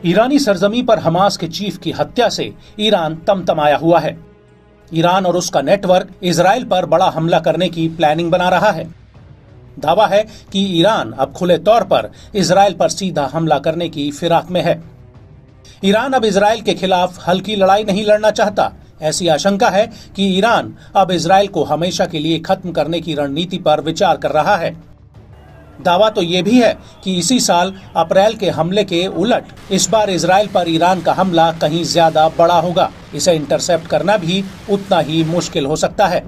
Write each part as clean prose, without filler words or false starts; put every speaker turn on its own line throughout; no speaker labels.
ईरानी सरजमी पर हमास के चीफ की हत्या से ईरान तमतमाया हुआ है। ईरान और उसका नेटवर्क इजराइल पर बड़ा हमला करने की प्लानिंग बना रहा है। दावा है कि ईरान अब खुले तौर पर इजराइल पर सीधा हमला करने की फिराक में है। ईरान अब इजराइल के खिलाफ हल्की लड़ाई नहीं लड़ना चाहता। ऐसी आशंका है कि ईरान अब इजराइल को हमेशा के लिए खत्म करने की रणनीति पर विचार कर रहा है। दावा तो ये भी है कि इसी साल अप्रैल के हमले के उलट इस बार इजराइल पर ईरान का हमला कहीं ज्यादा बड़ा होगा। इसे इंटरसेप्ट करना भी उतना ही मुश्किल हो सकता है।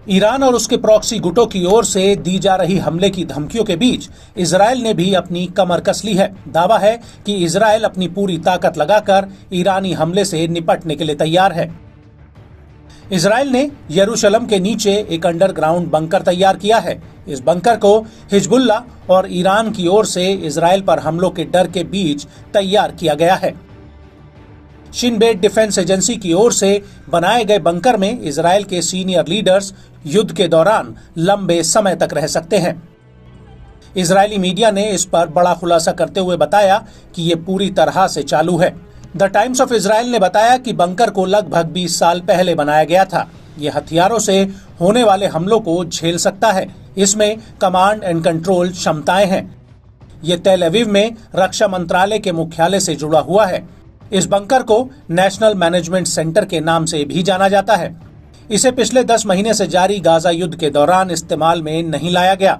ईरान और उसके प्रॉक्सी गुटों की ओर से दी जा रही हमले की धमकियों के बीच इजराइल ने भी अपनी कमर कस ली है। दावा है कि इजराइल अपनी पूरी ताकत लगाकर ईरानी हमले से निपटने के लिए तैयार है। इजराइल ने यरूशलेम के नीचे एक अंडरग्राउंड बंकर तैयार किया है। इस बंकर को हिजबुल्ला और ईरान की ओर से इजराइल पर हमलों के डर के बीच तैयार किया गया है। शिन बेट डिफेंस एजेंसी की ओर से बनाए गए बंकर में इजराइल के सीनियर लीडर्स युद्ध के दौरान लंबे समय तक रह सकते हैं। इजरायली मीडिया ने इस पर बड़ा खुलासा करते हुए बताया कि ये पूरी तरह से चालू है। द टाइम्स ऑफ इजराइल ने बताया कि बंकर को लगभग 20 साल पहले बनाया गया था। ये हथियारों से होने वाले हमलों को झेल सकता है। इसमें कमांड एंड कंट्रोल क्षमताएं हैं। ये तेल अवीव में रक्षा मंत्रालय के मुख्यालय से जुड़ा हुआ है। इस बंकर को नेशनल मैनेजमेंट सेंटर के नाम से भी जाना जाता है। इसे पिछले 10 महीने से जारी गाजा युद्ध के दौरान इस्तेमाल में नहीं लाया गया।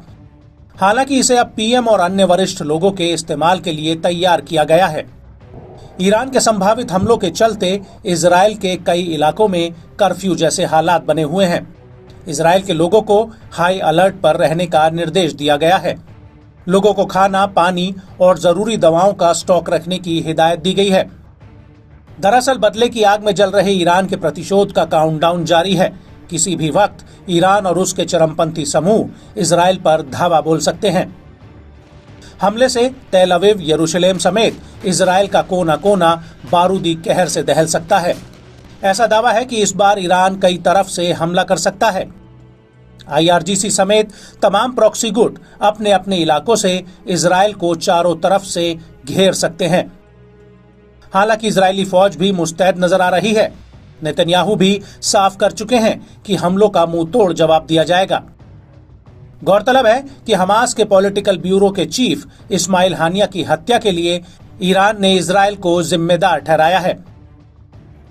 हालांकि इसे अब पीएम और अन्य वरिष्ठ लोगों के इस्तेमाल के लिए तैयार किया गया है। ईरान के संभावित हमलों के चलते इजराइल के कई इलाकों में कर्फ्यू जैसे हालात बने हुए हैं। इजराइल के लोगों को हाई अलर्ट पर रहने का निर्देश दिया गया है। लोगों को खाना, पानी और जरूरी दवाओं का स्टॉक रखने की हिदायत दी गई है। दरअसल बदले की आग में जल रहे ईरान के प्रतिशोध का काउंटडाउन जारी है। किसी भी वक्त ईरान और उसके चरमपंथी समूह इजराइल पर धावा बोल सकते हैं। हमले से तेल अवीव, यरूशलेम समेत इजराइल का कोना कोना बारूदी कहर से दहल सकता है। ऐसा दावा है कि इस बार ईरान कई तरफ से हमला कर सकता है। IRGC समेत तमाम प्रॉक्सी गुट अपने अपने इलाकों से इजराइल को चारों तरफ से घेर सकते हैं। हालांकि इजरायली फौज भी मुस्तैद नजर आ रही है। नेतन्याहू भी साफ कर चुके हैं कि हमलों का मुंह तोड़ जवाब दिया जाएगा। गौरतलब है कि हमास के पॉलिटिकल ब्यूरो के चीफ इस्माइल हानिया की हत्या के लिए ईरान ने इजराइल को जिम्मेदार ठहराया है।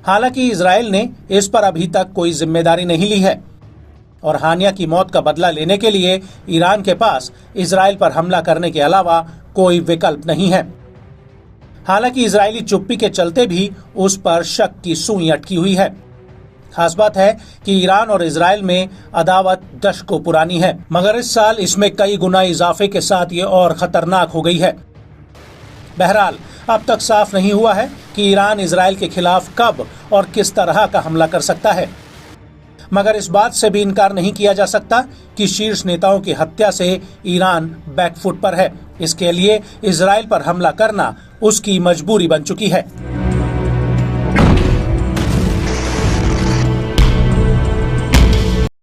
हालांकि इजराइल ने इस पर अभी तक कोई जिम्मेदारी नहीं ली है और हानिया की मौत का बदला लेने के लिए ईरान के पास इजराइल पर हमला करने के अलावा कोई विकल्प नहीं है। हालांकि इजरायली चुप्पी के चलते भी उस पर शक की सुई अटकी हुई है। खास बात है कि ईरान और इजराइल में अदावत दशकों पुरानी है, मगर इस साल इसमें कई गुना इजाफे के साथ ये और खतरनाक हो गई है। बहरहाल अब तक साफ नहीं हुआ है कि ईरान इजराइल के खिलाफ कब और किस तरह का हमला कर सकता है, मगर इस बात से भी इनकार नहीं किया जा सकता कि शीर्ष नेताओं की हत्या से ईरान बैकफुट पर है। इसके लिए इजराइल पर हमला करना उसकी मजबूरी बन चुकी है।